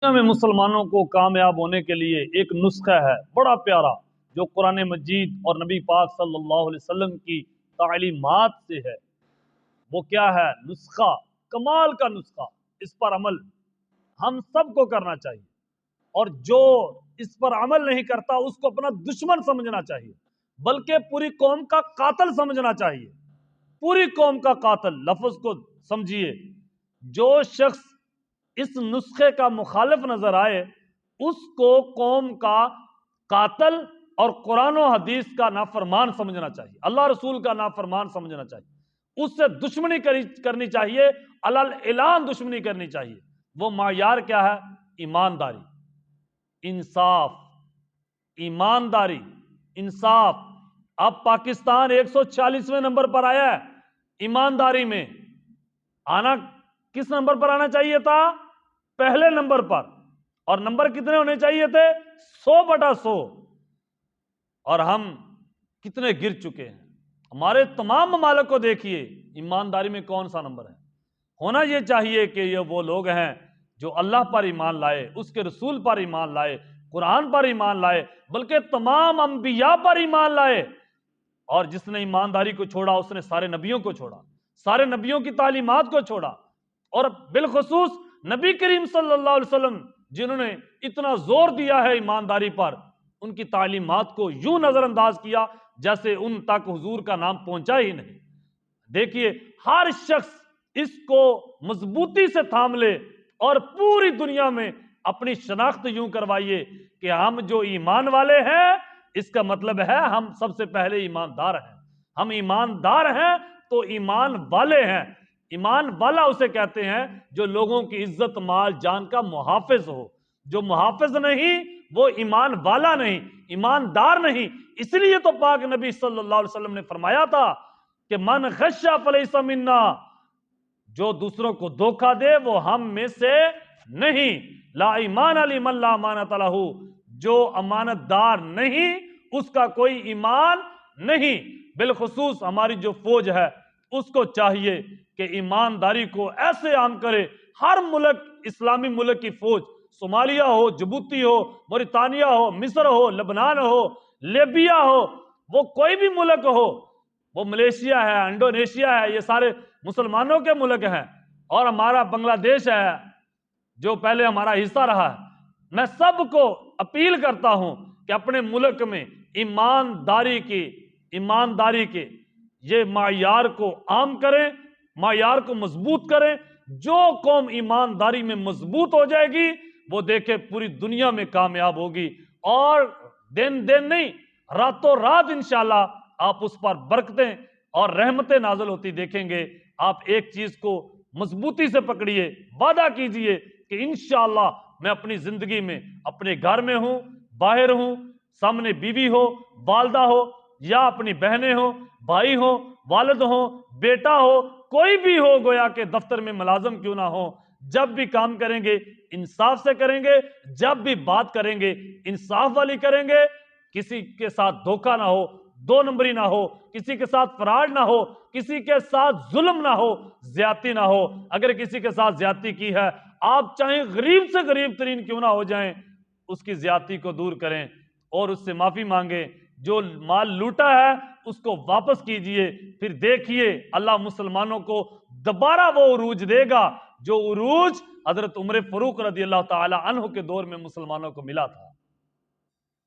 میں مسلمانوں کو کامیاب ہونے کے لیے ایک نسخہ ہے بڑا پیارا جو قرآن مجید اور نبی پاک صلی اللہ علیہ وسلم کی تعلیمات سے ہے۔ وہ کیا ہے؟ نسخہ، کمال کا نسخہ۔ اس پر عمل ہم سب کو کرنا چاہیے، اور جو اس پر عمل نہیں کرتا اس کو اپنا دشمن سمجھنا چاہیے، بلکہ پوری قوم کا قاتل سمجھنا چاہیے۔ پوری قوم کا قاتل لفظ کو سمجھیے۔ جو شخص اس نسخے کا مخالف نظر آئے اس کو قوم کا قاتل اور قرآن و حدیث کا نافرمان سمجھنا چاہیے، اللہ رسول کا نافرمان سمجھنا چاہیے، اس سے دشمنی کرنی چاہیے، علل اعلان دشمنی کرنی چاہیے۔ وہ معیار کیا ہے؟ ایمانداری، انصاف، ایمانداری، انصاف۔ اب پاکستان 146ویں نمبر پر آیا ہے ایمانداری میں۔ آنا کس نمبر پر آنا چاہیے تھا؟ پہلے نمبر پر۔ اور نمبر کتنے ہونے چاہیے تھے؟ 100/100۔ اور ہم کتنے گر چکے ہیں۔ ہمارے تمام ممالک کو دیکھیے، ایمانداری میں کون سا نمبر ہے؟ ہونا یہ چاہیے کہ یہ وہ لوگ ہیں جو اللہ پر ایمان لائے، اس کے رسول پر ایمان لائے، قرآن پر ایمان لائے، بلکہ تمام انبیاء پر ایمان لائے۔ اور جس نے ایمانداری کو چھوڑا اس نے سارے نبیوں کو چھوڑا، سارے نبیوں کی تعلیمات کو چھوڑا، اور بالخصوص نبی کریم صلی اللہ علیہ وسلم جنہوں نے اتنا زور دیا ہے ایمانداری پر، ان کی تعلیمات کو یوں نظر انداز کیا جیسے ان تک حضور کا نام پہنچا ہی نہیں۔ دیکھیے، ہر شخص اس کو مضبوطی سے تھام لے اور پوری دنیا میں اپنی شناخت یوں کروائیے کہ ہم جو ایمان والے ہیں، اس کا مطلب ہے ہم سب سے پہلے ایماندار ہیں۔ ہم ایماندار ہیں تو ایمان والے ہیں۔ ایمان والا اسے کہتے ہیں جو لوگوں کی عزت مال جان کا محافظ ہو۔ جو محافظ نہیں وہ ایمان والا نہیں، ایماندار نہیں۔ اس لیے تو پاک نبی صلی اللہ علیہ وسلم نے فرمایا تھا کہ من غش فلیس منا، جو دوسروں کو دھوکہ دے وہ ہم میں سے نہیں۔ لا ایمان لمن لا امانۃ لہ، جو امانت دار نہیں اس کا کوئی ایمان نہیں۔ بالخصوص ہماری جو فوج ہے اس کو چاہیے کہ ایمانداری کو ایسے عام کرے۔ ہر ملک، اسلامی ملک کی فوج، صومالیہ ہو، جبوتی ہو، موریتانیہ ہو، مصر ہو، لبنان ہو، لیبیا ہو، وہ کوئی بھی ملک ہو، وہ ملیشیا ہے، انڈونیشیا ہے، یہ سارے مسلمانوں کے ملک ہیں، اور ہمارا بنگلہ دیش ہے جو پہلے ہمارا حصہ رہا ہے۔ میں سب کو اپیل کرتا ہوں کہ اپنے ملک میں ایمانداری کے یہ معیار کو عام کریں، معیار کو مضبوط کریں۔ جو قوم ایمانداری میں مضبوط ہو جائے گی وہ دیکھے پوری دنیا میں کامیاب ہوگی، اور دن نہیں راتوں رات انشاءاللہ آپ اس پر برکتیں اور رحمتیں نازل ہوتی دیکھیں گے۔ آپ ایک چیز کو مضبوطی سے پکڑیے، وعدہ کیجئے کہ انشاءاللہ میں اپنی زندگی میں اپنے گھر میں ہوں، باہر ہوں، سامنے بیوی ہو، والدہ ہو، یا اپنی بہنیں ہو، بھائی ہو، والد ہو، بیٹا ہو، کوئی بھی ہو، گویا کہ دفتر میں ملازم کیوں نہ ہو، جب بھی کام کریں گے انصاف سے کریں گے، جب بھی بات کریں گے انصاف والی کریں گے، کسی کے ساتھ دھوکہ نہ ہو، دو نمبری نہ ہو، کسی کے ساتھ فراڈ نہ ہو، کسی کے ساتھ ظلم نہ ہو، زیادتی نہ ہو۔ اگر کسی کے ساتھ زیادتی کی ہے، آپ چاہیں غریب سے غریب ترین کیوں نہ ہو جائیں، اس کی زیادتی کو دور کریں اور اس سے معافی مانگیں۔ جو مال لوٹا ہے اس کو واپس کیجئے، پھر دیکھیے اللہ مسلمانوں کو دوبارہ وہ عروج دے گا جو عروج حضرت عمر فاروق رضی اللہ تعالی عنہ کے دور میں مسلمانوں کو ملا تھا۔